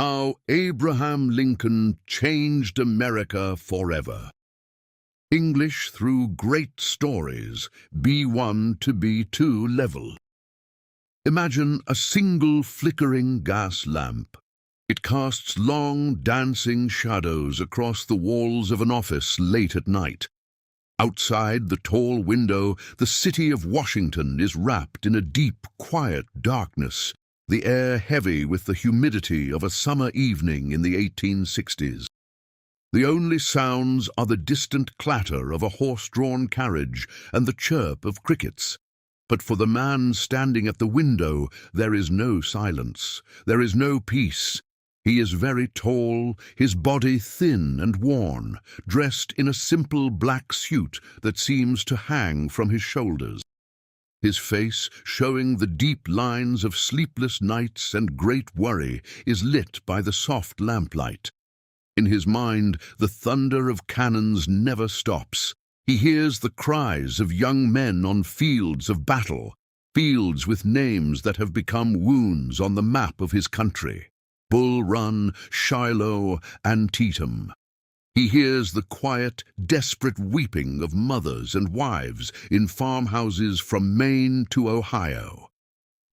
How Abraham Lincoln Changed America Forever. English through great stories, B1 to B2 level. Imagine a single flickering gas lamp. It casts long, dancing shadows across the walls of an office late at night. Outside the tall window, the city of Washington is wrapped in a deep, quiet darkness, the air heavy with the humidity of a summer evening in the 1860s. The only sounds are the distant clatter of a horse-drawn carriage and the chirp of crickets. But for the man standing at the window, there is no silence, there is no peace. He is very tall, his body thin and worn, dressed in a simple black suit that seems to hang from his shoulders. His face, showing the deep lines of sleepless nights and great worry, is lit by the soft lamplight. In his mind, the thunder of cannons never stops. He hears the cries of young men on fields of battle, fields with names that have become wounds on the map of his country: Bull Run, Shiloh, Antietam. He hears the quiet, desperate weeping of mothers and wives in farmhouses from Maine to Ohio.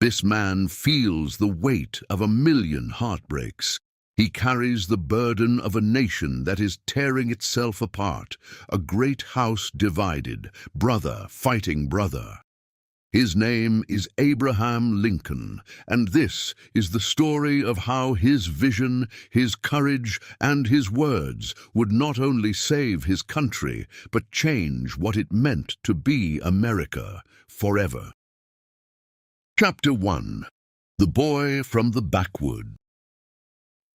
This man feels the weight of 1,000,000 heartbreaks. He carries the burden of a nation that is tearing itself apart, a great house divided, brother fighting brother. His name is Abraham Lincoln, and this is the story of how his vision, his courage, and his words would not only save his country, but change what it meant to be America forever. Chapter 1. The Boy from the Backwood.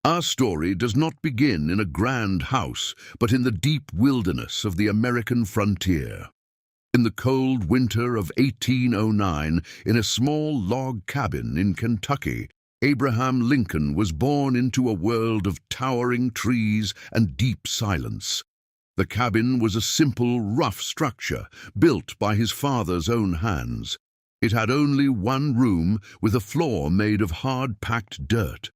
Our story does not begin in a grand house, but in the deep wilderness of the American frontier. In the cold winter of 1809, in a small log cabin in Kentucky, Abraham Lincoln was born into a world of towering trees and deep silence. The cabin was a simple, rough structure, built by his father's own hands. It had only one room, with a floor made of hard-packed dirt.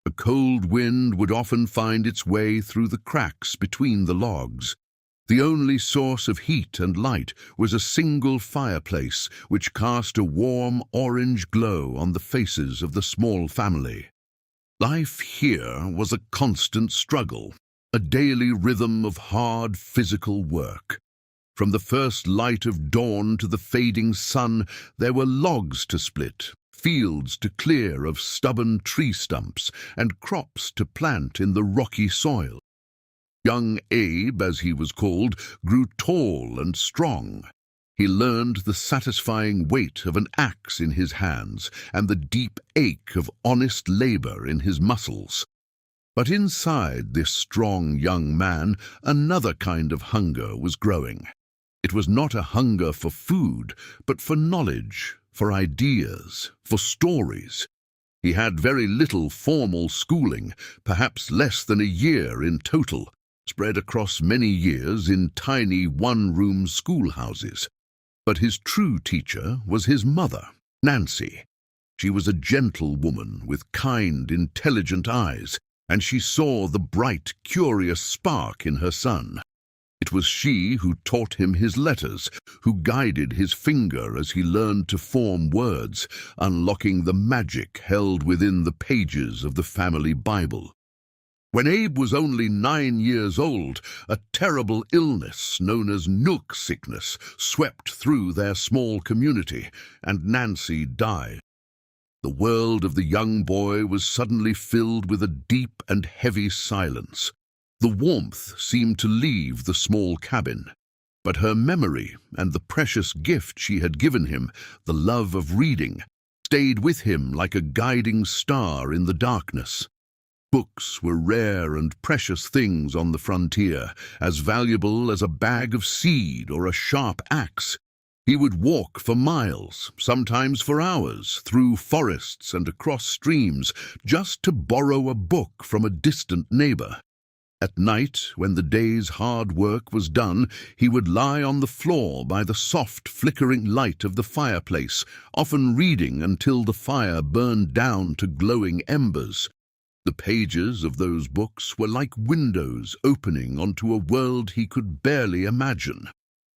A cold wind would often find its way through the cracks between the logs. The only source of heat and light was a single fireplace, which cast a warm orange glow on the faces of the small family. Life here was a constant struggle, a daily rhythm of hard physical work. From the first light of dawn to the fading sun, there were logs to split, fields to clear of stubborn tree stumps, and crops to plant in the rocky soil. Young Abe, as he was called, grew tall and strong. He learned the satisfying weight of an axe in his hands and the deep ache of honest labor in his muscles. But inside this strong young man, another kind of hunger was growing. It was not a hunger for food, but for knowledge, for ideas, for stories. He had very little formal schooling, perhaps less than a year in total, spread across many years in tiny one-room schoolhouses. But his true teacher was his mother, Nancy. She was a gentle woman with kind, intelligent eyes, and she saw the bright, curious spark in her son. It was she who taught him his letters, who guided his finger as he learned to form words, unlocking the magic held within the pages of the family Bible. When Abe was only 9 years old, a terrible illness known as milk sickness swept through their small community, and Nancy died. The world of the young boy was suddenly filled with a deep and heavy silence. The warmth seemed to leave the small cabin, but her memory and the precious gift she had given him, the love of reading, stayed with him like a guiding star in the darkness. Books were rare and precious things on the frontier, as valuable as a bag of seed or a sharp axe. He would walk for miles, sometimes for hours, through forests and across streams, just to borrow a book from a distant neighbor. At night, when the day's hard work was done, he would lie on the floor by the soft, flickering light of the fireplace, often reading until the fire burned down to glowing embers. The pages of those books were like windows opening onto a world he could barely imagine.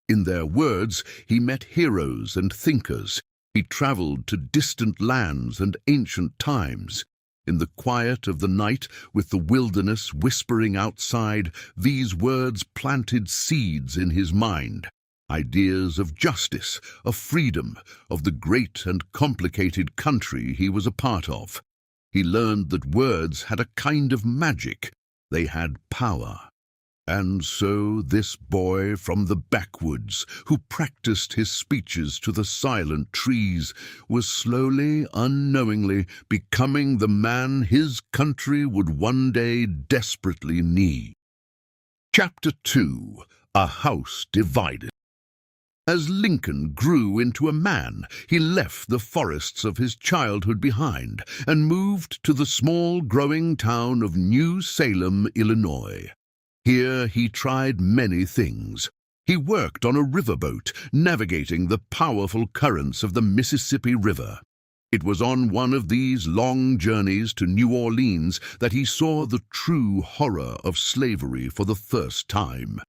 In their words, he met heroes and thinkers. He traveled to distant lands and ancient times. In the quiet of the night, with the wilderness whispering outside, these words planted seeds in his mind. Ideas of justice, of freedom, of the great and complicated country he was a part of. He learned that words had a kind of magic. They had power. And so this boy from the backwoods, who practiced his speeches to the silent trees, was slowly, unknowingly, becoming the man his country would one day desperately need. Chapter 2. A House Divided. As Lincoln grew into a man, he left the forests of his childhood behind and moved to the small, growing town of New Salem, Illinois. Here he tried many things. He worked on a riverboat, navigating the powerful currents of the Mississippi River. It was on one of these long journeys to New Orleans that he saw the true horror of slavery for the first time.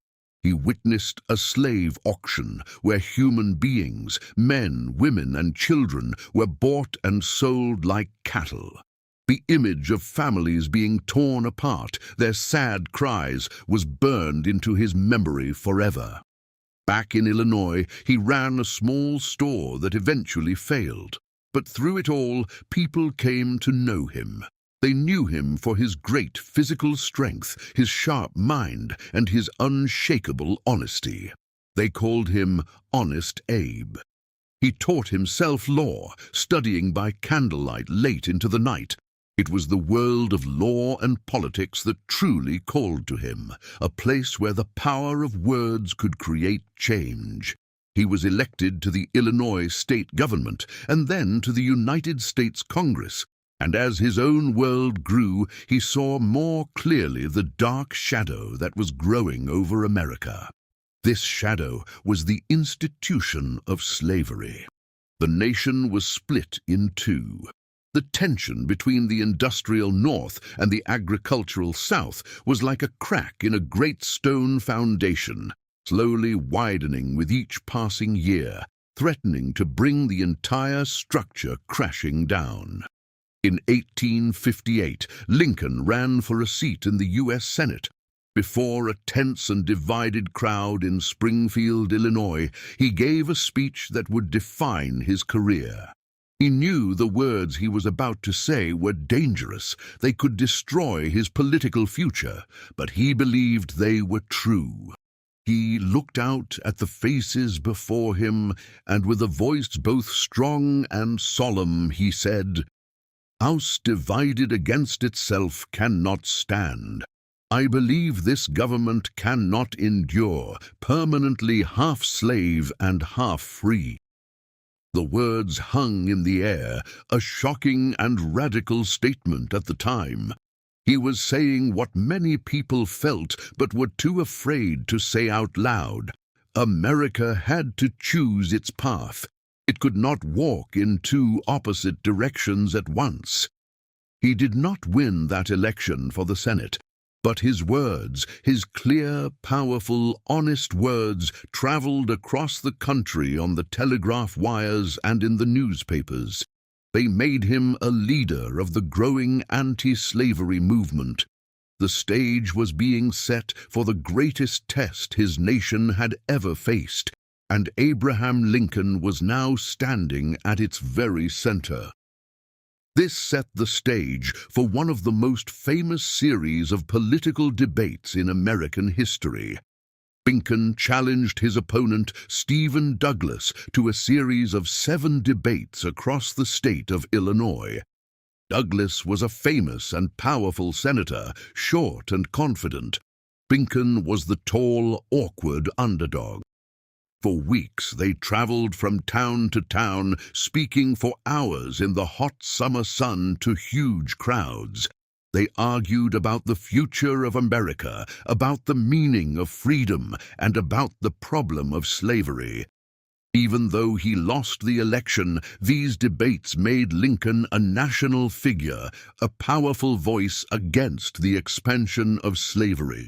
He witnessed a slave auction where human beings, men, women, and children, were bought and sold like cattle. The image of families being torn apart, their sad cries, was burned into his memory forever. Back in Illinois, he ran a small store that eventually failed. But through it all, people came to know him. They knew him for his great physical strength, his sharp mind, and his unshakable honesty. They called him Honest Abe. He taught himself law, studying by candlelight late into the night. It was the world of law and politics that truly called to him, a place where the power of words could create change. He was elected to the Illinois state government and then to the United States Congress. And as his own world grew, he saw more clearly the dark shadow that was growing over America. This shadow was the institution of slavery. The nation was split in two. The tension between the industrial North and the agricultural South was like a crack in a great stone foundation, slowly widening with each passing year, threatening to bring the entire structure crashing down. In 1858, Lincoln ran for a seat in the U.S. Senate. Before a tense and divided crowd in Springfield, Illinois, he gave a speech that would define his career. He knew the words he was about to say were dangerous. They could destroy his political future, but he believed they were true. He looked out at the faces before him, and with a voice both strong and solemn, he said, "House divided against itself cannot stand. I believe this government cannot endure, permanently half slave and half free." The words hung in the air, a shocking and radical statement at the time. He was saying what many people felt but were too afraid to say out loud. America had to choose its path. It could not walk in two opposite directions at once. He did not win that election for the Senate, but his words, his clear, powerful, honest words, traveled across the country on the telegraph wires and in the newspapers. They made him a leader of the growing anti-slavery movement. The stage was being set for the greatest test his nation had ever faced, and Abraham Lincoln was now standing at its very center. This set the stage for one of the most famous series of political debates in American history. Lincoln challenged his opponent, Stephen Douglas, to a series of 7 debates across the state of Illinois. Douglas was a famous and powerful senator, short and confident. Lincoln was the tall, awkward underdog. For weeks they traveled from town to town, speaking for hours in the hot summer sun to huge crowds. They argued about the future of America, about the meaning of freedom, and about the problem of slavery. Even though he lost the election, these debates made Lincoln a national figure, a powerful voice against the expansion of slavery.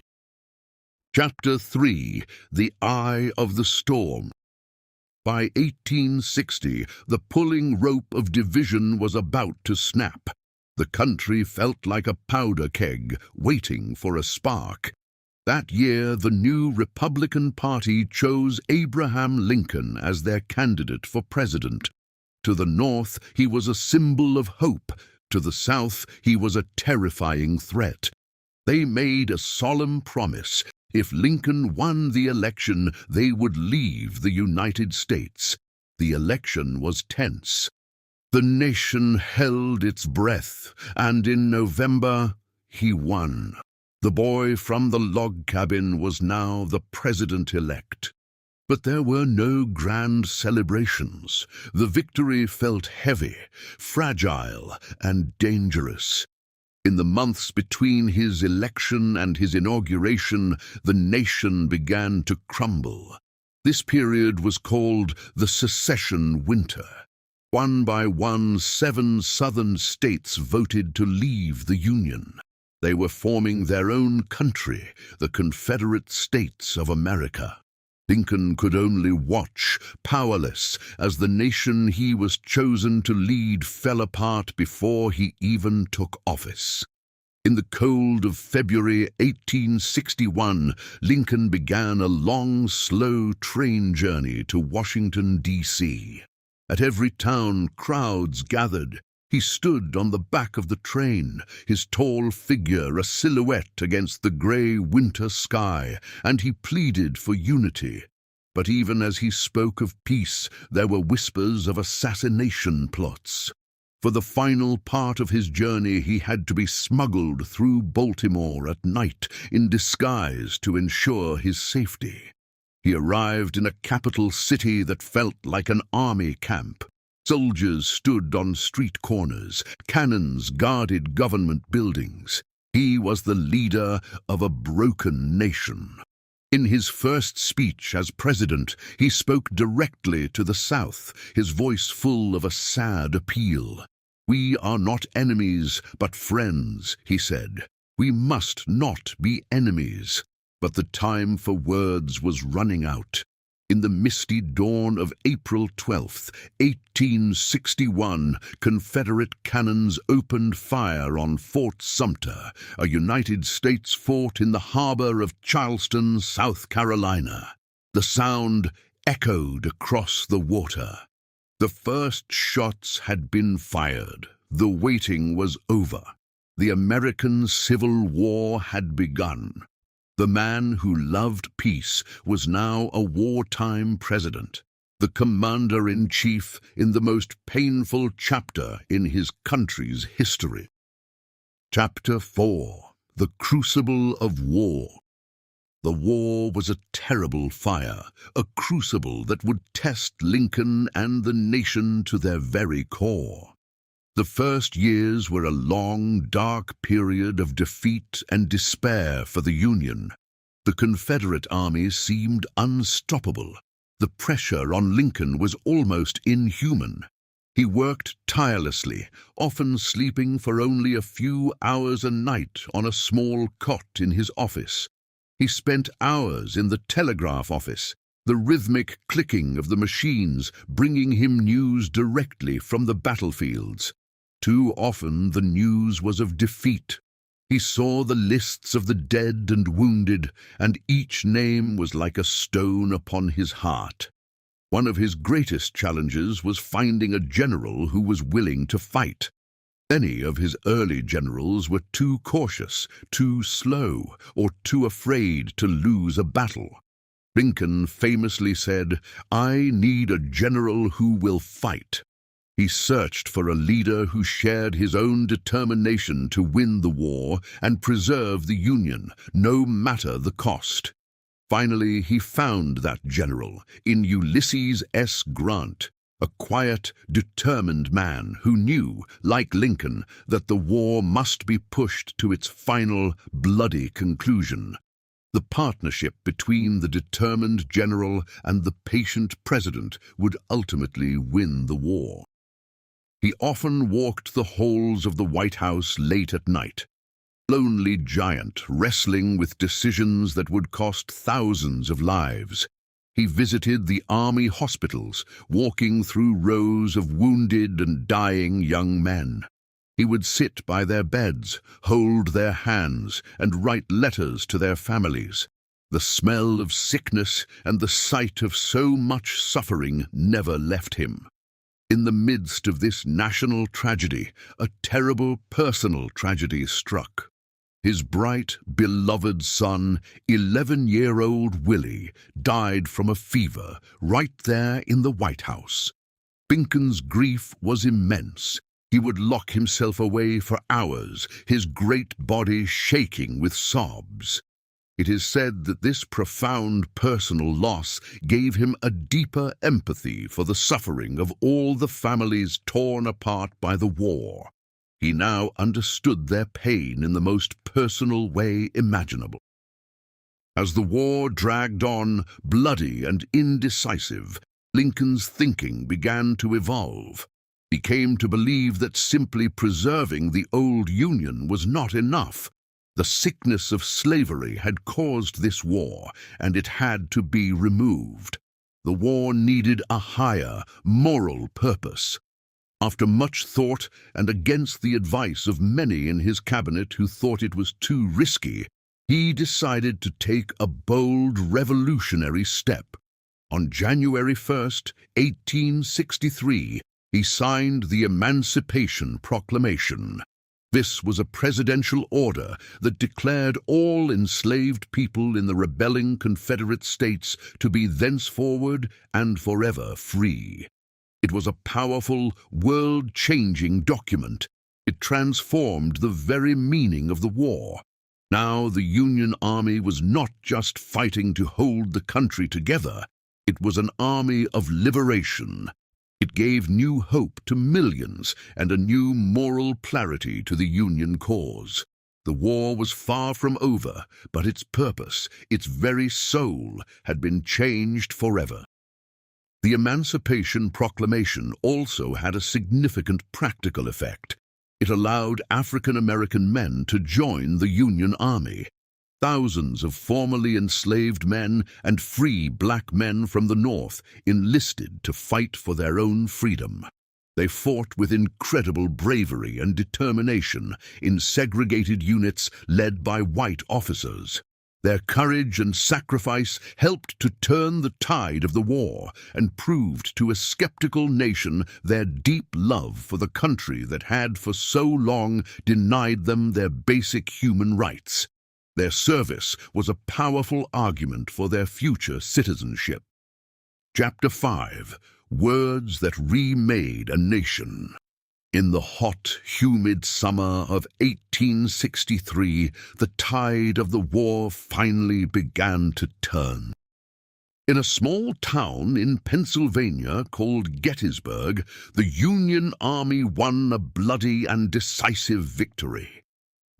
Chapter 3. The Eye of the Storm. By 1860, the pulling rope of division was about to snap. The country felt like a powder keg, waiting for a spark. That year, the new Republican Party chose Abraham Lincoln as their candidate for president. To the north, he was a symbol of hope. To the south, he was a terrifying threat. They made a solemn promise. If Lincoln won the election, they would leave the United States. The election was tense. The nation held its breath, and in November, he won. The boy from the log cabin was now the president-elect. But there were no grand celebrations. The victory felt heavy, fragile, and dangerous. In the months between his election and his inauguration, the nation began to crumble. This period was called the Secession Winter. One by one, 7 southern states voted to leave the Union. They were forming their own country, the Confederate States of America. Lincoln could only watch, powerless, as the nation he was chosen to lead fell apart before he even took office. In the cold of February 1861, Lincoln began a long, slow train journey to Washington, D.C. At every town, crowds gathered. He stood on the back of the train, his tall figure a silhouette against the gray winter sky, and he pleaded for unity. But even as he spoke of peace, there were whispers of assassination plots. For the final part of his journey, he had to be smuggled through Baltimore at night in disguise to ensure his safety. He arrived in a capital city that felt like an army camp. Soldiers stood on street corners, cannons guarded government buildings. He was the leader of a broken nation. In his first speech as president, he spoke directly to the South, his voice full of a sad appeal. "We are not enemies, but friends," he said. "We must not be enemies." But the time for words was running out. In the misty dawn of April 12th, 1861, Confederate cannons opened fire on Fort Sumter, a United States fort in the harbor of Charleston, South Carolina. The sound echoed across the water. The first shots had been fired. The waiting was over. The American Civil War had begun. The man who loved peace was now a wartime president, the commander-in-chief in the most painful chapter in his country's history. Chapter 4. The Crucible of War. The war was a terrible fire, a crucible that would test Lincoln and the nation to their very core. The first years were a long, dark period of defeat and despair for the Union. The Confederate army seemed unstoppable. The pressure on Lincoln was almost inhuman. He worked tirelessly, often sleeping for only a few hours a night on a small cot in his office. He spent hours in the telegraph office, the rhythmic clicking of the machines bringing him news directly from the battlefields. Too often the news was of defeat. He saw the lists of the dead and wounded, and each name was like a stone upon his heart. One of his greatest challenges was finding a general who was willing to fight. Many of his early generals were too cautious, too slow, or too afraid to lose a battle. Lincoln famously said, "I need a general who will fight." He searched for a leader who shared his own determination to win the war and preserve the Union, no matter the cost. Finally, he found that general in Ulysses S. Grant, a quiet, determined man who knew, like Lincoln, that the war must be pushed to its final, bloody conclusion. The partnership between the determined general and the patient president would ultimately win the war. He often walked the halls of the White House late at night, lonely giant wrestling with decisions that would cost thousands of lives. He visited the army hospitals, walking through rows of wounded and dying young men. He would sit by their beds, hold their hands, and write letters to their families. The smell of sickness and the sight of so much suffering never left him. In the midst of this national tragedy, a terrible personal tragedy struck. His bright, beloved son, 11-year-old Willie, died from a fever right there in the White House. Lincoln's grief was immense. He would lock himself away for hours, his great body shaking with sobs. It is said that this profound personal loss gave him a deeper empathy for the suffering of all the families torn apart by the war. He now understood their pain in the most personal way imaginable. As the war dragged on, bloody and indecisive, Lincoln's thinking began to evolve. He came to believe that simply preserving the old Union was not enough. The sickness of slavery had caused this war, and it had to be removed. The war needed a higher, moral purpose. After much thought, and against the advice of many in his cabinet who thought it was too risky, he decided to take a bold revolutionary step. On January 1st, 1863, he signed the Emancipation Proclamation. This was a presidential order that declared all enslaved people in the rebelling Confederate States to be thenceforward and forever free. It was a powerful, world-changing document. It transformed the very meaning of the war. Now the Union Army was not just fighting to hold the country together. It was an army of liberation. It gave new hope to millions and a new moral clarity to the Union cause. The war was far from over, but its purpose, its very soul, had been changed forever. The Emancipation Proclamation also had a significant practical effect. It allowed African American men to join the Union Army. Thousands of formerly enslaved men and free black men from the North enlisted to fight for their own freedom. They fought with incredible bravery and determination in segregated units led by white officers. Their courage and sacrifice helped to turn the tide of the war and proved to a skeptical nation their deep love for the country that had for so long denied them their basic human rights. Their service was a powerful argument for their future citizenship. Chapter 5. Words that Remade a Nation. In the hot, humid summer of 1863, the tide of the war finally began to turn. In a small town in Pennsylvania called Gettysburg, the Union Army won a bloody and decisive victory.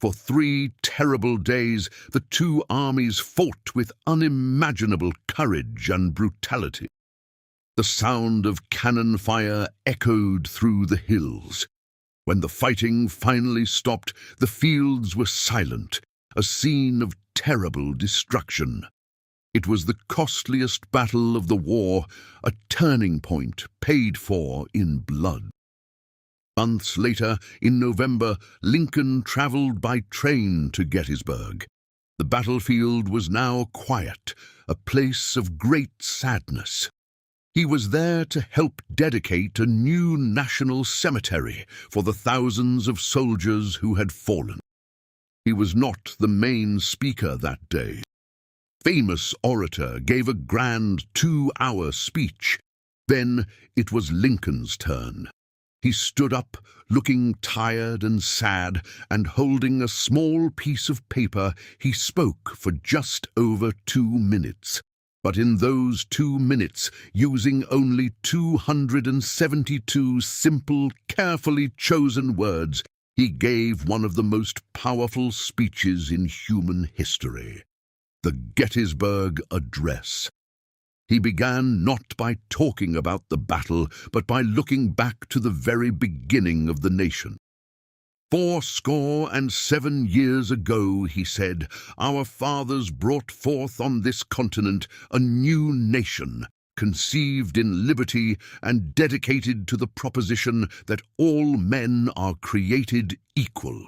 For 3 terrible days, the two armies fought with unimaginable courage and brutality. The sound of cannon fire echoed through the hills. When the fighting finally stopped, the fields were silent, a scene of terrible destruction. It was the costliest battle of the war, a turning point paid for in blood. Months later, in November, Lincoln traveled by train to Gettysburg. The battlefield was now quiet, a place of great sadness. He was there to help dedicate a new national cemetery for the thousands of soldiers who had fallen. He was not the main speaker that day. Famous orator gave a grand 2-hour speech. Then it was Lincoln's turn. He stood up, looking tired and sad, and holding a small piece of paper, he spoke for just over 2 minutes. But in those 2 minutes, using only 272 simple, carefully chosen words, he gave one of the most powerful speeches in human history. the Gettysburg Address. He began not by talking about the battle, but by looking back to the very beginning of the nation. 77 years ago, he said, our fathers brought forth on this continent a new nation, conceived in liberty and dedicated to the proposition that all men are created equal.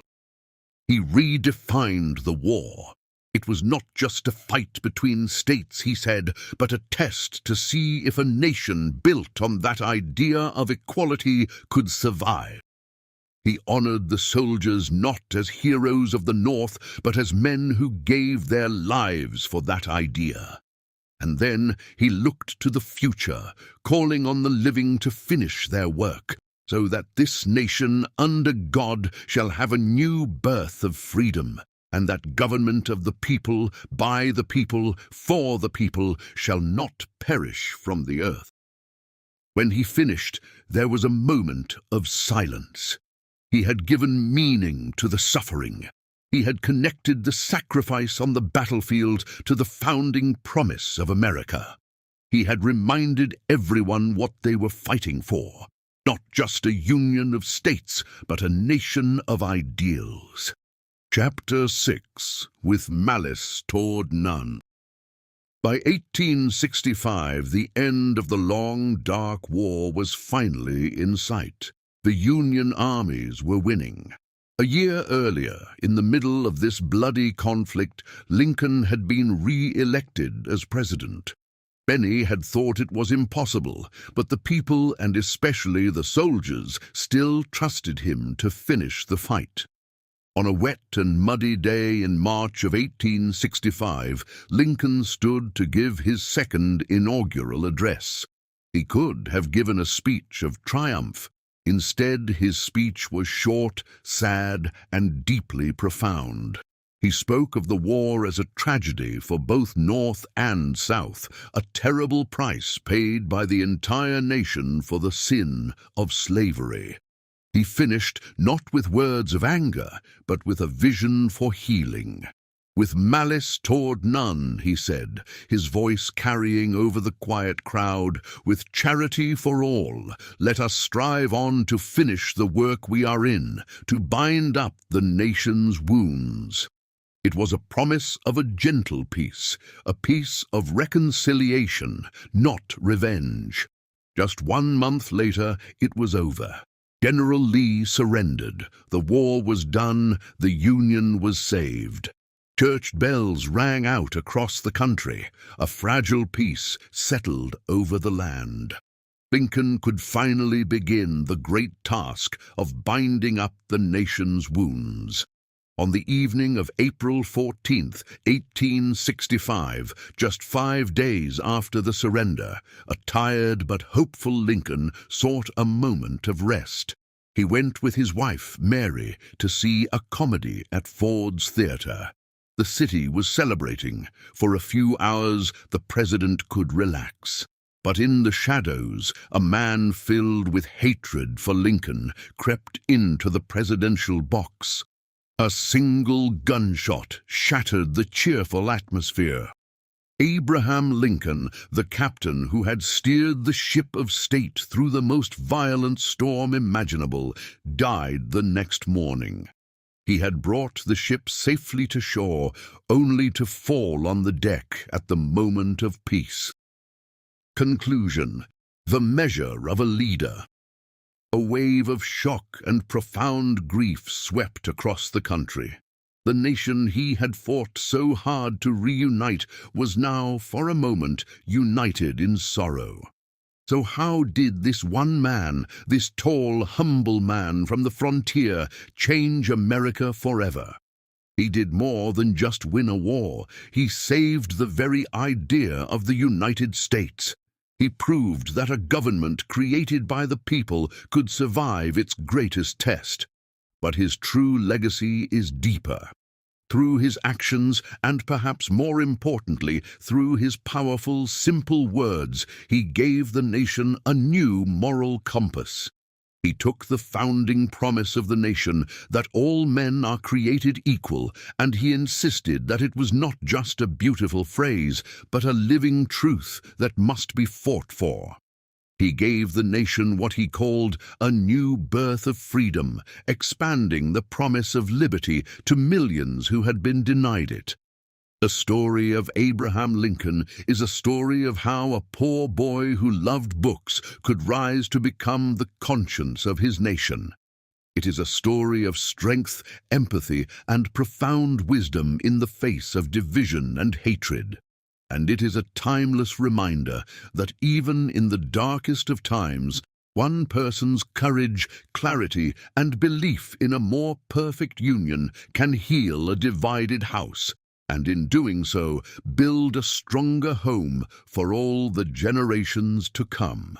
He redefined the war. It was not just a fight between states, he said, but a test to see if a nation built on that idea of equality could survive. He honored the soldiers not as heroes of the North, but as men who gave their lives for that idea. And then he looked to the future, calling on the living to finish their work, so that this nation under God shall have a new birth of freedom, and that government of the people, by the people, for the people, shall not perish from the earth. When he finished, there was a moment of silence. He had given meaning to the suffering. He had connected the sacrifice on the battlefield to the founding promise of America. He had reminded everyone what they were fighting for, not just a union of states, but a nation of ideals. Chapter 6, With Malice Toward None. By 1865, the end of the long, dark war was finally in sight. The Union armies were winning. A year earlier, in the middle of this bloody conflict, Lincoln had been re-elected as president. Many had thought it was impossible, but the people, and especially the soldiers, still trusted him to finish the fight. On a wet and muddy day in March of 1865, Lincoln stood to give his second inaugural address. He could have given a speech of triumph. Instead, his speech was short, sad, and deeply profound. He spoke of the war as a tragedy for both North and South, a terrible price paid by the entire nation for the sin of slavery. He finished not with words of anger, but with a vision for healing. With malice toward none, he said, his voice carrying over the quiet crowd, with charity for all, let us strive on to finish the work we are in, to bind up the nation's wounds. It was a promise of a gentle peace, a peace of reconciliation, not revenge. Just 1 month later, it was over. General Lee surrendered. The war was done. The Union was saved. Church bells rang out across the country. A fragile peace settled over the land. Lincoln could finally begin the great task of binding up the nation's wounds. On the evening of April 14th, 1865, just 5 days after the surrender, a tired but hopeful Lincoln sought a moment of rest. He went with his wife, Mary, to see a comedy at Ford's Theater. The city was celebrating. For a few hours, the president could relax. But in the shadows, a man filled with hatred for Lincoln crept into the presidential box. A single gunshot shattered the cheerful atmosphere. Abraham Lincoln, the captain who had steered the ship of state through the most violent storm imaginable, died the next morning. He had brought the ship safely to shore, only to fall on the deck at the moment of peace. Conclusion: the measure of a leader. A wave of shock and profound grief swept across the country. The nation he had fought so hard to reunite was now, for a moment, united in sorrow. So how did this one man, this tall, humble man from the frontier, change America forever? He did more than just win a war. He saved the very idea of the United States. He proved that a government created by the people could survive its greatest test. But his true legacy is deeper. Through his actions, and perhaps more importantly, through his powerful, simple words, he gave the nation a new moral compass. He took the founding promise of the nation that all men are created equal, and he insisted that it was not just a beautiful phrase, but a living truth that must be fought for. He gave the nation what he called a new birth of freedom, expanding the promise of liberty to millions who had been denied it. The story of Abraham Lincoln is a story of how a poor boy who loved books could rise to become the conscience of his nation. It is a story of strength, empathy, and profound wisdom in the face of division and hatred. And it is a timeless reminder that even in the darkest of times, one person's courage, clarity, and belief in a more perfect union can heal a divided house, and in doing so, build a stronger home for all the generations to come.